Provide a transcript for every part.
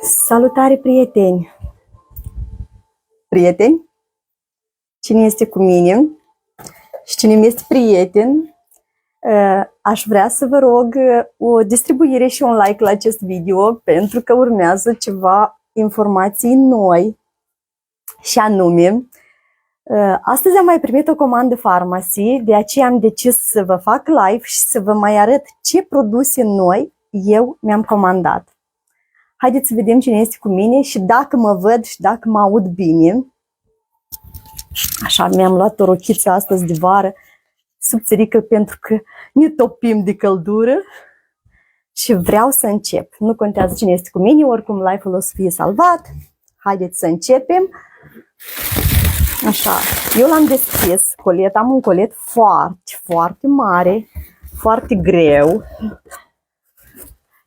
Salutare, prieteni! Prieteni? Cine este cu mine și cine mi este prieten, aș vrea să vă rog o distribuire și un like la acest video, pentru că urmează ceva informații noi, și anume, astăzi am mai primit o comandă Pharmacy, de aceea am decis să vă fac live și să vă mai arăt ce produse noi eu mi-am comandat. Haideți să vedem cine este cu mine și dacă mă văd și dacă mă aud bine. Așa, mi-am luat o rochiță astăzi de vară subțirică pentru că ne topim de căldură și vreau să încep. Nu contează cine este cu mine, oricum live-ul o să fie salvat. Haideți să începem. Așa, eu l-am deschis, colet, am un colet foarte, foarte mare, foarte greu.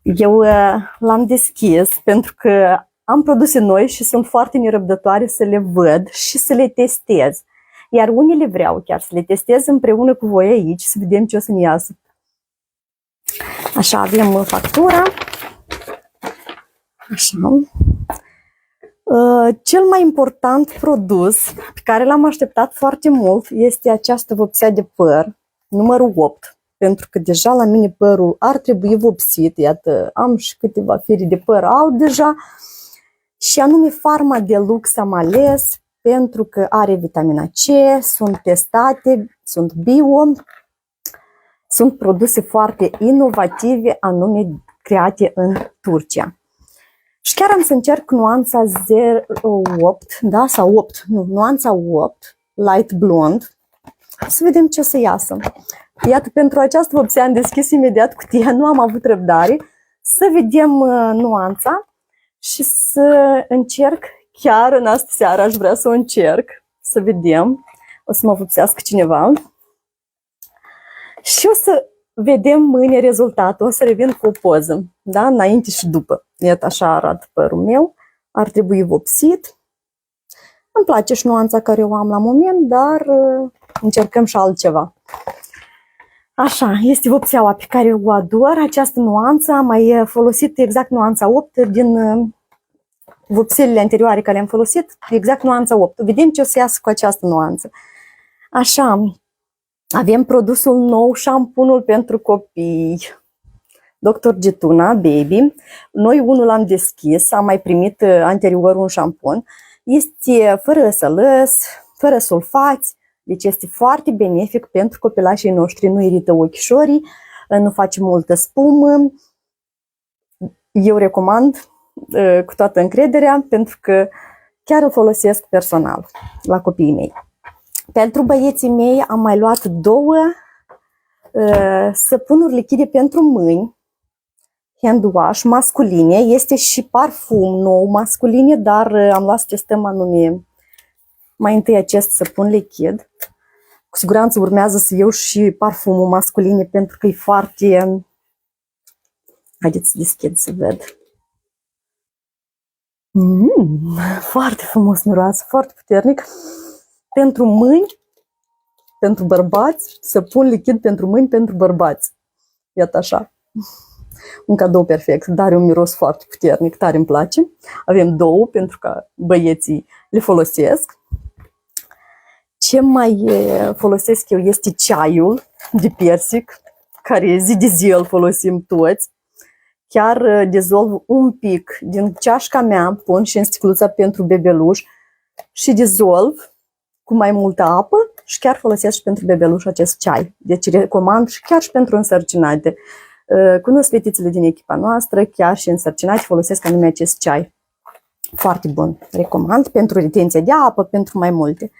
Eu l-am deschis pentru că am produse noi și sunt foarte nerăbdătoare să le văd și să le testez. Iar unele vreau chiar să le testez împreună cu voi aici, să vedem ce o să ne iasă. Așa, avem factura. Așa. Cel mai important produs pe care l-am așteptat foarte mult este această vopsea de păr, numărul 8. Pentru că deja la mine părul ar trebui vopsit, iată, am și câteva firi de păr alb deja. Și anume Pharma Deluxe am ales pentru că are vitamina C, sunt testate, sunt bio, sunt produse foarte inovative, anume create în Turcia. Și chiar am să încerc nuanța 08, da, sau 8, nu, nuanța 8, Light Blonde, să vedem ce o să iasă. Iată, pentru această vopsea am deschis imediat cutia, nu am avut răbdare, să vedem nuanța și să încerc, chiar în astă seară aș vrea să o încerc, să vedem, o să mă vopsească cineva și o să vedem mâine rezultatul, o să revin cu o poză, da, înainte și după. Iată, așa arată părul meu, ar trebui vopsit. Îmi place și nuanța care o am la moment, dar încercăm și altceva. Așa, este vopseaua pe care o ador, această nuanță, am mai folosit exact nuanța 8 din vopselele anterioare care le-am folosit, exact nuanța 8. Vedem ce o să iasă cu această nuanță. Așa, avem produsul nou, șampunul pentru copii, Dr. Getuna Baby. Noi unul l-am deschis, am mai primit anterior un șampun. Este fără sălăs, fără sulfați, deci este foarte benefic pentru copilașii noștri, nu irită ochișorii, nu face multă spumă. Eu recomand cu toată încrederea pentru că chiar îl folosesc personal la copiii mei. Pentru băieții mei am mai luat două săpunuri lichide pentru mâini, hand wash masculine, este și parfum nou masculine, dar am luat să testăm anume mai întâi acest săpun lichid. Cu siguranță urmează să iau și parfumul masculine pentru că e foarte... Haideți să deschid să ved. Foarte frumos miroase, foarte puternic. Pentru mâini, pentru bărbați, săpun lichid pentru mâini, pentru bărbați. Iată așa. Un cadou perfect, dar are un miros foarte puternic, tare îmi place. Avem două pentru că băieții le folosesc. Ce mai folosesc eu este ceaiul de persic, care zi de zi îl folosim toți. Chiar dizolv un pic din ceașca mea, pun și în sticluța pentru bebeluș și dizolv cu mai multă apă și chiar folosesc și pentru bebeluș acest ceai. Deci recomand și chiar și pentru însărcinate. Cunosc fetițele din echipa noastră, chiar și însărcinate folosesc anume acest ceai. Foarte bun, recomand pentru retenție de apă, pentru mai multe.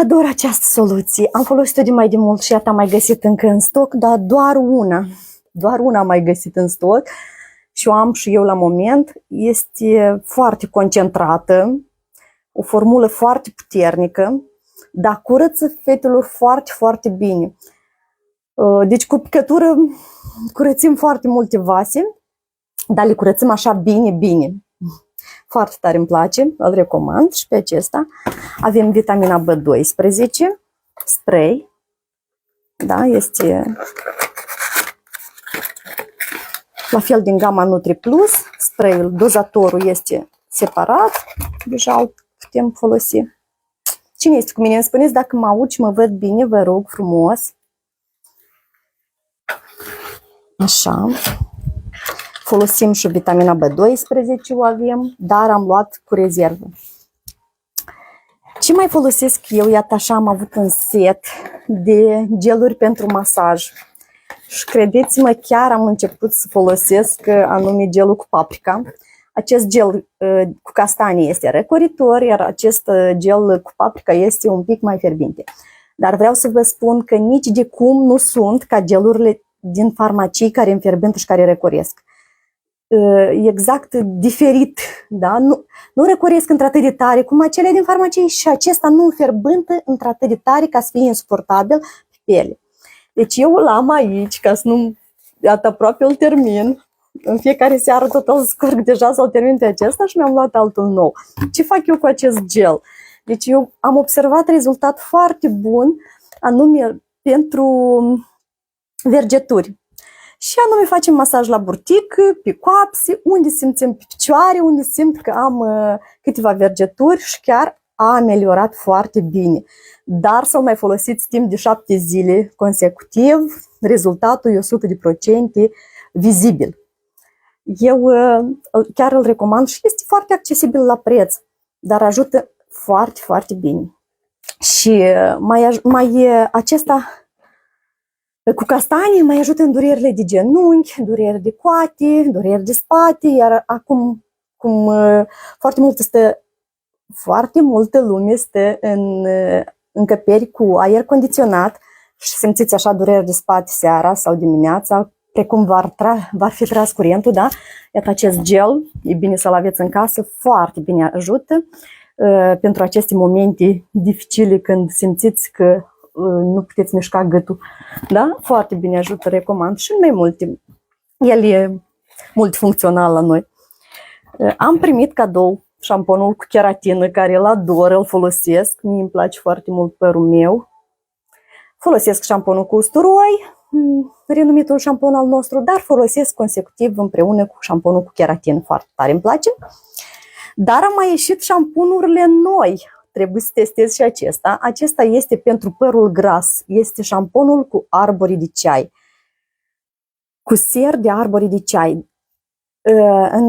Ador această soluție. Am folosit-o de mai de mult și iată am mai găsit încă în stoc, dar doar una am mai găsit în stoc și o am și eu la moment. Este foarte concentrată, o formulă foarte puternică, dar curăță fetelor foarte, foarte bine. Deci cu picătură curățim foarte multe vase, dar le curățim așa bine, bine. Foarte tare îmi place, îl recomand și pe acesta. Avem vitamina B12, spray, da, este la fel din gama Nutri Plus, spray-ul, dozatorul este separat, deja îl putem folosi. Cine este cu mine? Îmi spuneți dacă mă aud și mă văd bine, vă rog frumos. Așa. Folosim și vitamina B12, o avem, dar am luat cu rezervă. Ce mai folosesc eu? Iată așa, am avut un set de geluri pentru masaj. Și credeți-mă, chiar am început să folosesc anume gelul cu paprika. Acest gel cu castanie este răcoritor, iar acest gel cu paprika este un pic mai fierbinte. Dar vreau să vă spun că nici de cum nu sunt ca gelurile din farmacii care înfierbântă și care răcoresc. Exact diferit, da? Nu răcoresc într-atât de tare cum acele din farmacie și acesta nu înfierbântă într-atât de tare ca să fie insuportabil pe piele. Deci eu îl am aici, ca să nu... Iată, aproape îl termin. În fiecare seară tot îl scurg deja să-l termin pe acesta și mi-am luat altul nou. Ce fac eu cu acest gel? Deci eu am observat rezultat foarte bun, anume pentru vergeturi. Și anume facem masaj la burtică, pe coapse, unde simțim pe picioare, unde simt că am câteva vergeturi și chiar a ameliorat foarte bine. Dar să-l mai folosiți timp de 7 zile consecutiv, rezultatul e 100% vizibil. Eu chiar îl recomand și este foarte accesibil la preț, dar ajută foarte, foarte bine. Și acesta cu castanie mai ajută în durerile de genunchi, dureri de coate, dureri de spate, iar acum cum foarte multă lume stă în încăperi cu aer condiționat și simțiți așa dureri de spate seara sau dimineața, precum v-ar fi tras curentul, da? Iată acest gel, e bine să-l aveți în casă, foarte bine ajută pentru aceste momente dificile când simțiți că nu puteți mișca gâtul, da? Foarte bine ajută, recomand și mai multe. El e multifuncțional la noi. Am primit cadou șamponul cu keratină, care îl ador, îl folosesc, mie îmi place foarte mult părul meu. Folosesc șamponul cu usturoi, renumitul șampon al nostru, dar folosesc consecutiv împreună cu șamponul cu keratină, foarte tare îmi place. Dar am mai ieșit șamponurile noi. Trebuie să testez și acesta. Acesta este pentru părul gras. Este șamponul cu arborii de ceai. Cu ser de arborii de ceai.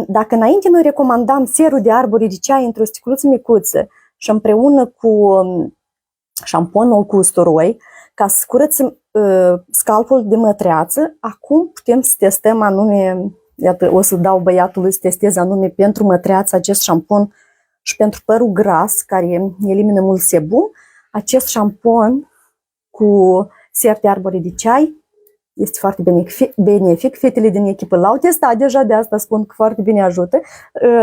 Dacă înainte noi recomandam serul de arborii de ceai într-o sticluță micuță și împreună cu șamponul cu usturoi, ca să curățăm scalpul de mătreață, acum putem să testăm anume, iată, o să dau băiatului să testeze anume pentru mătreață acest șampon și pentru părul gras, care elimină mult sebum, acest șampon cu ser de arbore de ceai este foarte benefic. Fetele din echipă l-au testat deja, de asta spun că foarte bine ajută.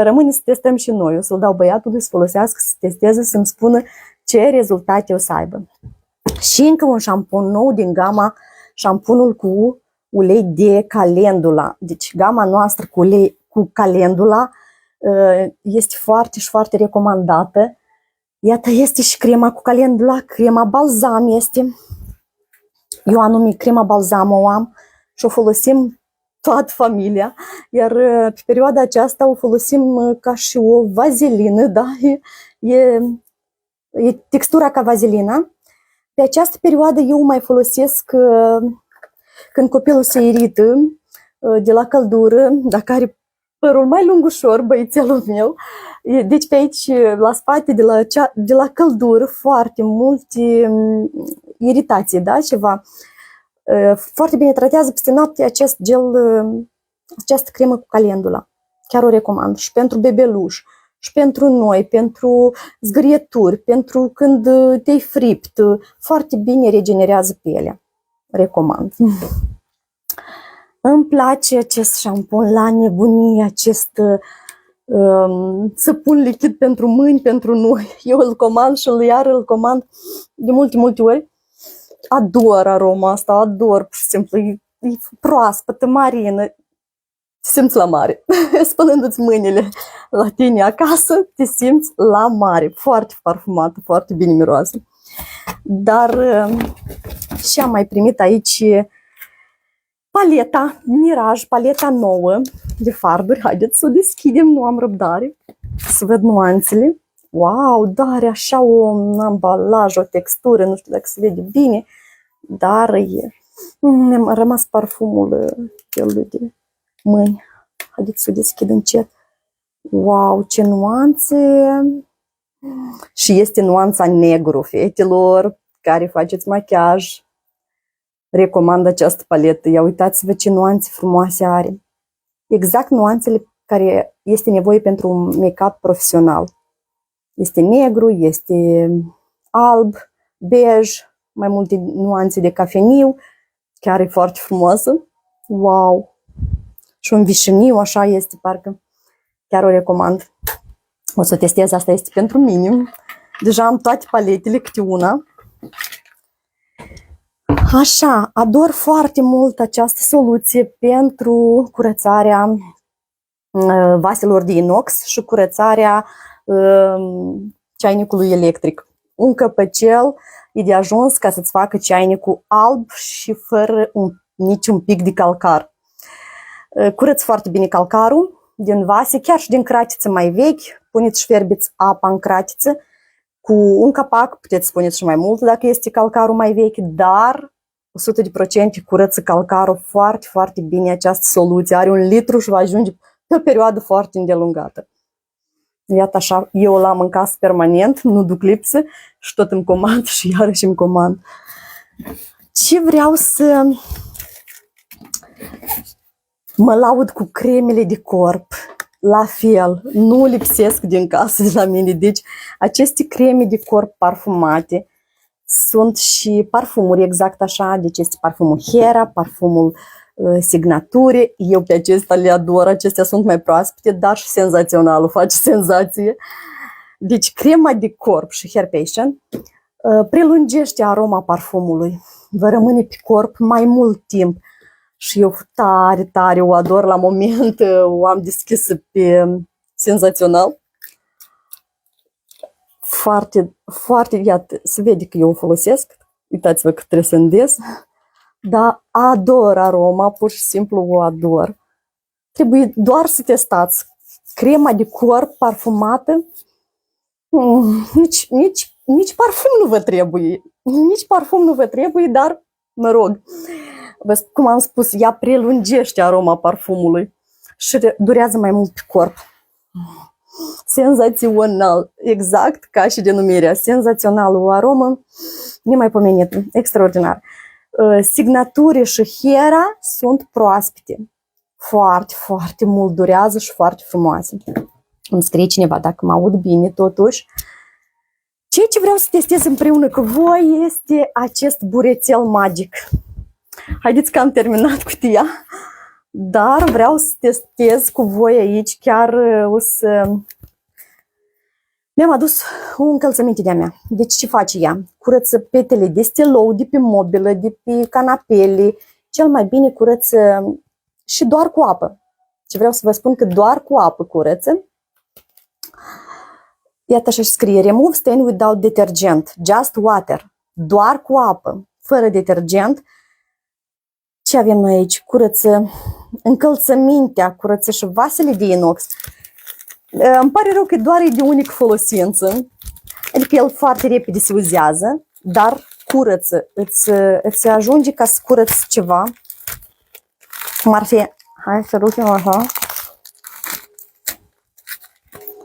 Rămâne să testăm și noi. O să-l dau băiatului să folosească, să testeze, să-mi spună ce rezultate o să aibă. Și încă un șampon nou din gama șamponul cu ulei de calendula. Deci gama noastră cu ulei cu calendula este foarte și foarte recomandată. Iată, este și crema cu calendula, crema balzam este. Eu anume crema balzam o am și o folosim toată familia, iar pe perioada aceasta o folosim ca și o vazelină, da? E textura ca vazelina. Pe această perioadă eu mai folosesc când copilul se irită de la căldură, dacă are părul mai lungușor, băițelul meu. Deci pe aici, la spate, de la căldură, foarte multe iritații, da? Ceva. Foarte bine tratează peste noapte acest gel, această cremă cu calendula. Chiar o recomand. Și pentru bebeluș, și pentru noi, pentru zgârieturi, pentru când te-ai fript. Foarte bine regenerează pielea. Recomand. Îmi place acest șampon la nebunie, acest săpun lichid pentru mâini, pentru noi. Eu îl comand și îl comand de multe ori. Ador aroma asta, ador, pur și simplu. E proaspătă, marină. Te simți la mare. Spălându-ți mâinile la tine acasă, te simți la mare. Foarte parfumată, foarte bine miroasă. Dar și am mai primit aici paleta Mirage, paleta nouă de farduri. Haideți să o deschidem, nu am răbdare. Să văd nuanțele. Wow, dar are așa un ambalaj, o textură, nu știu dacă se vede bine, dar e. Mi-a rămas parfumul celui de mâini. Haideți să o deschid încet. Wow, ce nuanțe! Și este nuanța negru, fetelor care faceți machiaj. Recomand această paletă. Ia uitați-vă ce nuanțe frumoase are. Exact nuanțele care este nevoie pentru un make-up profesional. Este negru, este alb, bej, mai multe nuanțe de cafeniu. Chiar e foarte frumoasă. Wow! Și un vișiniu, așa este, parcă. Chiar o recomand. O să testez, asta este pentru mine. Deja am toate paletele, câte una. Așa, ador foarte mult această soluție pentru curățarea vaselor de inox și curățarea ceainicului electric. Un căpăcel e de ajuns ca să-ți facă ceainicul alb și fără niciun pic de calcar. Curăț foarte bine calcarul din vase, chiar și din cratiță mai vechi. Puneți și fierbeți apa în cratiță cu un capac, puteți puneți și mai mult dacă este calcarul mai vechi, dar 100% curăță calcarul foarte, foarte bine această soluție. Are 1 litru și va ajunge pe o perioadă foarte îndelungată. Iată așa, eu l-am în casă permanent, nu duc lipsă și tot îmi comand și iarăși îmi comand. Ce vreau să mă laud cu cremele de corp. La fel, nu lipsesc din casă de la mine. Deci aceste creme de corp parfumate sunt și parfumuri exact așa. Deci este parfumul Hera, parfumul Signature. Eu pe acestea le ador. Acestea sunt mai proaspete, dar și senzaționalul face senzație. Deci crema de corp și Hair Passion prelungește aroma parfumului. Vă rămâne pe corp mai mult timp. Și eu tare, tare o ador la moment, o am deschisă pe senzațional. Foarte, foarte, iată, se vede că eu o folosesc. Uitați-vă că trebuie să îndes. Dar ador aroma, pur și simplu o ador. Trebuie doar să testați. Crema de corp parfumată, nici parfum nu vă trebuie. Nici parfum nu vă trebuie, dar mă rog. Cum am spus, ea prelungește aroma parfumului și durează mai mult pe corp. Senzațional, exact ca și denumirea. Senzațional, o aromă nemaipomenită, extraordinar. Signature și Hera sunt proaspete. Foarte, foarte mult durează și foarte frumoase. Îmi scrie cineva dacă mă aud bine totuși. Ceea ce vreau să testez împreună cu voi este acest burețel magic. Haideți că am terminat cutia, dar vreau să testez cu voi aici. Chiar o să... Mi-am adus o încălțăminte de-a mea. Deci ce face ea? Curăță petele de stelou, de pe mobilă, de pe canapele. Cel mai bine curăță și doar cu apă. Ce vreau să vă spun că doar cu apă curăță. Iată așa scrie, remove stain without detergent, just water. Doar cu apă, fără detergent. Ce avem noi aici? Curăță încălțămintea, curăță și vasele de inox. Îmi pare rău că doar e de unică folosință. Adică el foarte repede se uzează, dar curăță. Îți ajunge ca să curăți ceva. Cum ar fi... Hai să rucem așa.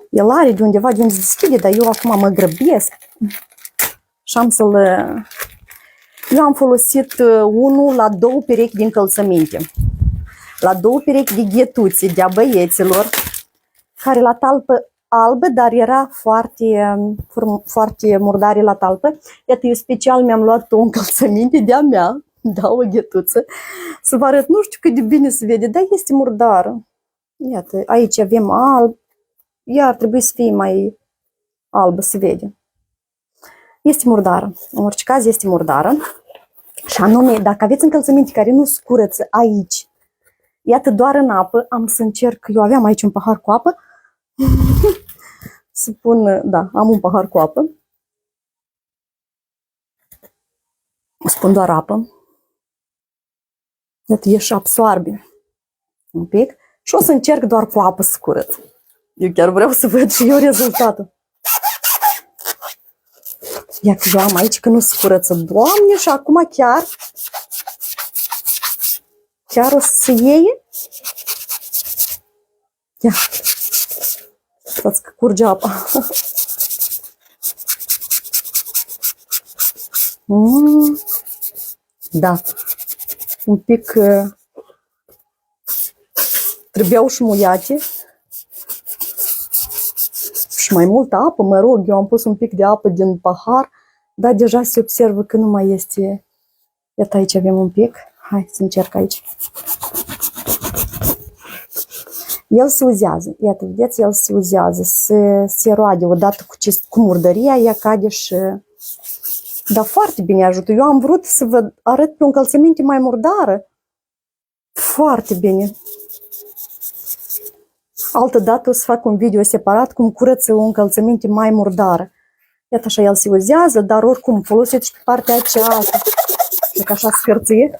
El are de undeva, de unde se deschide, dar eu acum mă grăbesc. Și am să-l... Eu am folosit unul la 2 perechi de încălțăminte. La 2 perechi de ghetuțe de-a băieților, care la talpă albă, dar era foarte, foarte murdare la talpă. Iată, eu special mi-am luat o încălțăminte de-a mea, da, o ghetuță, să vă arăt, nu știu cât de bine se vede, dar este murdară. Iată, aici avem alb, ea ar trebui să fie mai albă, se vede. Este murdară, în orice caz este murdară. Și anume, dacă aveți încălțăminte care nu se curăță aici, iată, doar în apă, am să încerc, eu aveam aici un pahar cu apă, să pun, da, am un pahar cu apă, spun doar apă, Iată, e și absorbe un pic. Și o să încerc doar cu apă să curăț. Eu chiar vreau să văd și eu rezultatul. Ia că eu am aici că nu se curăță. Doamne, și acum chiar o să se iei? Ia. Stați că curge apa. Da. Un pic trebuiau și muiate. Și mai multă apă, mă rog, eu am pus un pic de apă din pahar, dar deja se observă că nu mai este. Iată, aici avem un pic. Hai să încerc aici. El se uzează. Iată, vedeți, el se uzează. Se roade odată cu murdăria, ea cade și... Dar foarte bine ajută. Eu am vrut să vă arăt pe o încălțăminte mai murdară. Foarte bine. Altă dată o să fac un video separat cum curăță o încălțăminte mai murdară. Iată așa, el se uzează, dar oricum folosiți și pe partea aceasta. Că așa scârție.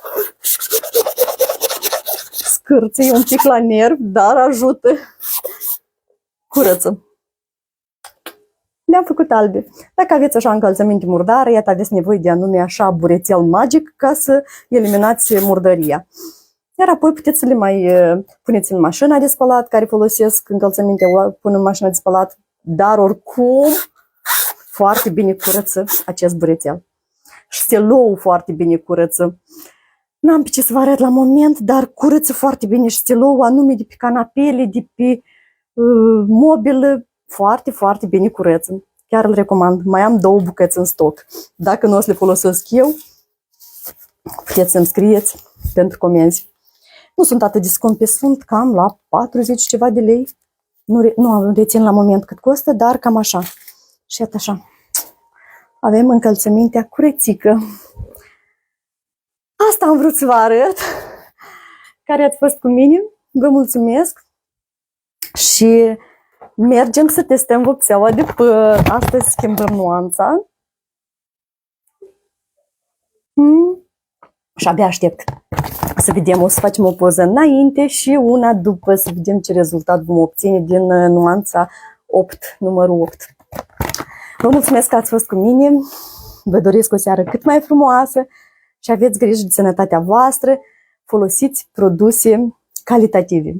Scârție un pic la nerv, dar ajută. Curăță. Le-am făcut albe. Dacă aveți așa încălțăminte murdară, iată, aveți nevoie de anume așa burețel magic ca să eliminați murdăria. Iar apoi puteți să le mai puneți în mașina de spălat, care folosesc încălțăminte, o pun în mașina de spălat, dar oricum foarte bine curăță acest burețel. Și stelou foarte bine curăță. N-am pe ce să vă arăt la moment, dar curăță foarte bine și stelou anume de pe canapele, de pe mobilă, foarte, foarte bine curăță. Chiar îl recomand. Mai am 2 bucăți în stoc. Dacă nu o să le folosesc eu, puteți să-mi scrieți pentru comenzi. Nu sunt atât de scumpe, sunt cam la 40 ceva de lei. Nu rețin la moment cât costă, dar cam așa. Și iată așa. Avem încălțămintea curățică. Asta am vrut să vă arăt. Care ați fost cu mine. Vă mulțumesc. Și mergem să testăm vopseaua de păr. Astăzi schimbăm nuanța. Și abia aștept să vedem, o să facem o poză înainte și una după, să vedem ce rezultat vom obține din nuanța 8, numărul 8. Vă mulțumesc că ați fost cu mine, vă doresc o seară cât mai frumoasă și aveți grijă de sănătatea voastră, folosiți produse calitative.